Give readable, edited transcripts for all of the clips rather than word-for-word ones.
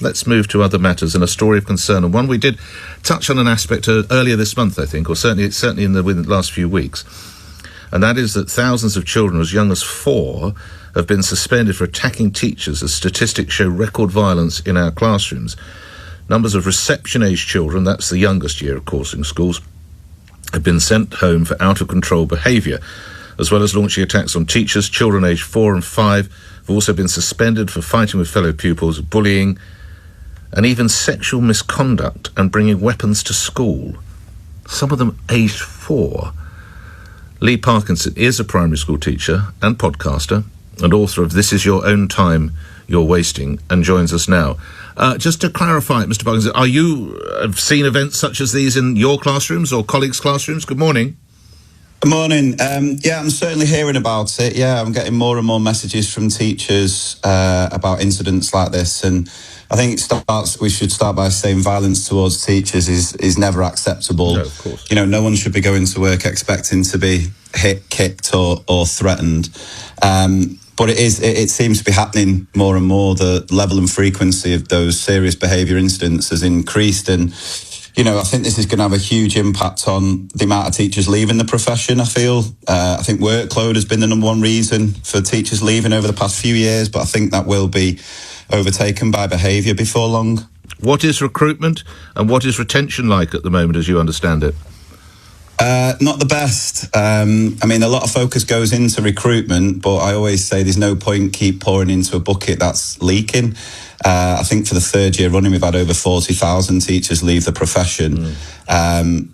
Let's move to other matters and a story of concern, and one we did touch on an aspect earlier this month, I think, or certainly within the last few weeks, and that is that thousands of children as young as 4 have been suspended for attacking teachers as statistics show record violence in our classrooms. Numbers of reception-age children, that's the youngest year, of course, in schools, have been sent home for out-of-control behaviour, as well as launching attacks on teachers. Children aged 4 and 5 have also been suspended for fighting with fellow pupils, bullying, and even sexual misconduct and bringing weapons to school. Some of them aged 4. Lee Parkinson is a primary school teacher and podcaster and author of This Is Your Own Time You're Wasting, and joins us now. Just to clarify, Mr. Parkinson, are you have seen events such as these in your classrooms or colleagues' classrooms? Good morning. Good morning. Yeah, I'm certainly hearing about it. Yeah, I'm getting more and more messages from teachers about incidents like this, and I think we should start by saying violence towards teachers is never acceptable. No, of course. You know, no one should be going to work expecting to be hit, kicked or threatened. But it seems to be happening more and more. The level and frequency of those serious behaviour incidents has increased, and you know, I think this is going to have a huge impact on the amount of teachers leaving the profession, I feel. I think workload has been the number one reason for teachers leaving over the past few years, but I think that will be overtaken by behaviour before long. What is recruitment and what is retention like at the moment, as you understand it? Not the best. I mean, a lot of focus goes into recruitment, but I always say there's no point keep pouring into a bucket that's leaking. I think for the 3rd year running, we've had over 40,000 teachers leave the profession,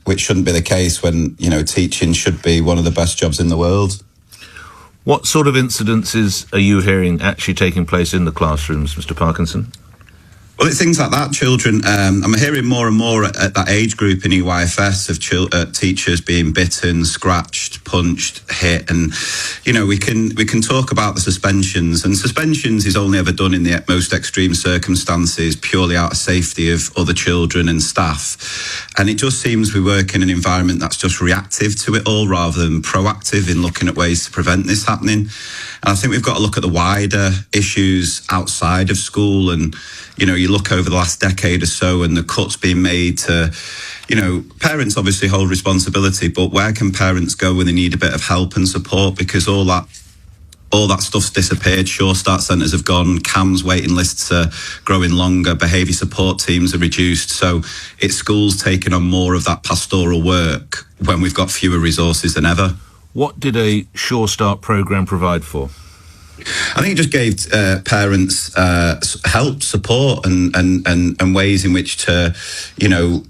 which shouldn't be the case when, you know, teaching should be one of the best jobs in the world. What sort of incidences are you hearing actually taking place in the classrooms, Mr. Parkinson? Well, it's things like that, children. I'm hearing more and more at that age group in EYFS of teachers being bitten, scratched, punched, hit, and you know we can talk about the suspensions. And suspensions is only ever done in the most extreme circumstances, purely out of safety of other children and staff. And it just seems we work in an environment that's just reactive to it all, rather than proactive in looking at ways to prevent this happening. And I think we've got to look at the wider issues outside of school. And you know, you look over the last decade or so and the cuts being made to, you know, parents obviously hold responsibility, but where can parents go when they need a bit of help and support? Because all that stuff's disappeared. Sure Start centres have gone, CAMS waiting lists are growing longer, behaviour support teams are reduced. So it's schools taking on more of that pastoral work when we've got fewer resources than ever. What did a Sure Start programme provide for? I think it just gave parents help, support, and ways in which to, you know,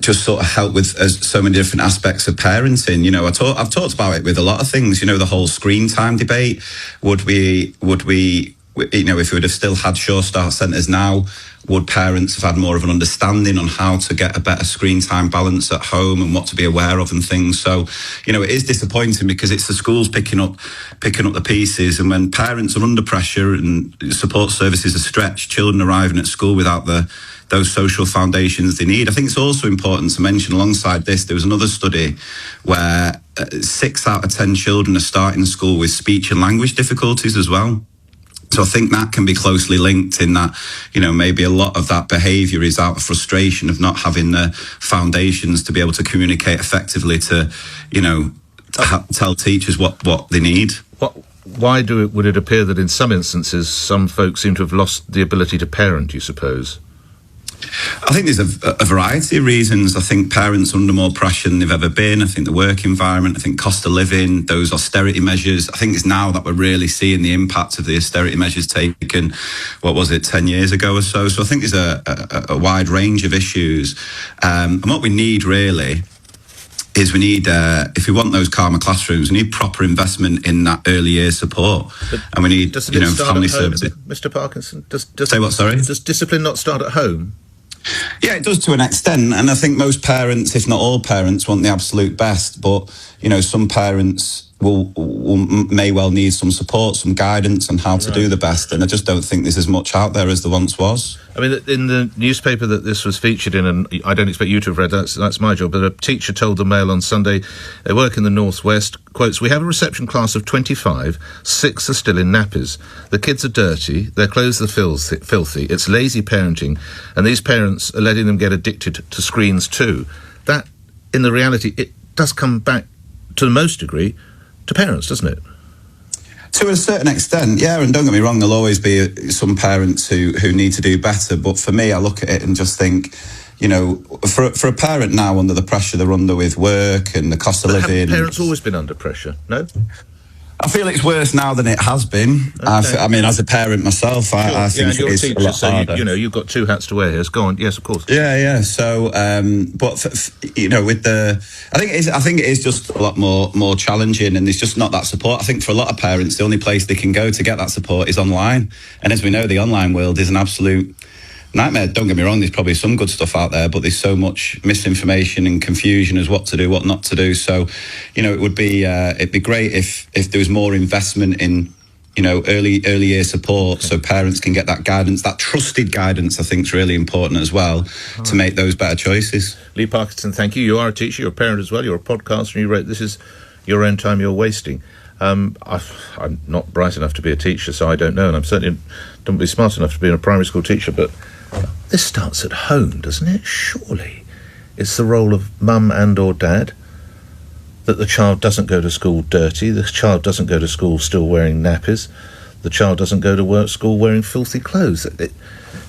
just sort of help with so many different aspects of parenting. You know, I've talked about it with a lot of things. You know, the whole screen time debate. Would we, you know, if we would have still had Sure Start centres now, would parents have had more of an understanding on how to get a better screen time balance at home and what to be aware of and things? So, you know, it is disappointing because it's the schools picking up the pieces, and when parents are under pressure and support services are stretched, children arriving at school without those social foundations they need. I think it's also important to mention alongside this, there was another study where 6 out of 10 children are starting school with speech and language difficulties as well. So I think that can be closely linked in that, you know, maybe a lot of that behaviour is out of frustration of not having the foundations to be able to communicate effectively to, you know, tell teachers what they need. Why would it appear that in some instances some folks seem to have lost the ability to parent, you suppose? I think there's a variety of reasons. I think parents are under more pressure than they've ever been. I think the work environment, I think cost of living, those austerity measures. I think it's now that we're really seeing the impact of the austerity measures taken, 10 years ago or so. So I think there's a wide range of issues. And what we need really is we need, if we want those calmer classrooms, we need proper investment in that early years support. And we need, you know, family services. Mr. Parkinson? Say what, sorry? Does discipline not start at home? Yeah, it does to an extent, and I think most parents, if not all parents, want the absolute best. But some parents may well need some support, some guidance on how to do the best. And I just don't think there's as much out there as there once was. I mean, in the newspaper that this was featured in, and I don't expect you to have read that's my job, but a teacher told the Mail on Sunday, they work in the Northwest, quotes, "We have a reception class of 25, 6 are still in nappies. The kids are dirty, their clothes are filthy, it's lazy parenting, and these parents are letting them get addicted to screens too." That, in the reality, it does come back, to the most degree, to parents, doesn't it? To a certain extent, yeah, and don't get me wrong, there'll always be some parents who need to do better, but for me, I look at it and just think, for a parent now, under the pressure they're under with work and the cost of living... Haven't parents always been under pressure, no? I feel it's worse now than it has been. Okay. I mean, as a parent myself, I think you're it's a teacher, a lot harder. So you've got two hats to wear here. Go on. Yes, of course. Yeah. So, but with I think it is just a lot more challenging, and there's just not that support. I think for a lot of parents, the only place they can go to get that support is online. And as we know, the online world is an absolute nightmare. Don't get me wrong, there's probably some good stuff out there, but there's so much misinformation and confusion as what to do, what not to do. So, it would be it'd be great if there was more investment in early year support, so parents can get that guidance, that trusted guidance. I think is really important as well to make those better choices. Lee Parkinson, thank you. You are a teacher, you're a parent as well, you're a podcaster, and you wrote, "This is your own time you're wasting." I'm not bright enough to be a teacher, so I don't know, and I'm certainly don't be smart enough to be a primary school teacher, but this starts at home, doesn't it? Surely it's the role of mum and or dad that the child doesn't go to school dirty, the child doesn't go to school still wearing nappies, the child doesn't go to school wearing filthy clothes.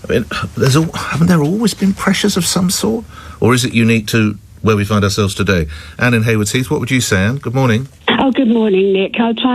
Haven't there always been pressures of some sort? Or is it unique to where we find ourselves today? Anne in Haywards Heath, what would you say, Anne? Good morning. Oh, good morning, Nick. I'll try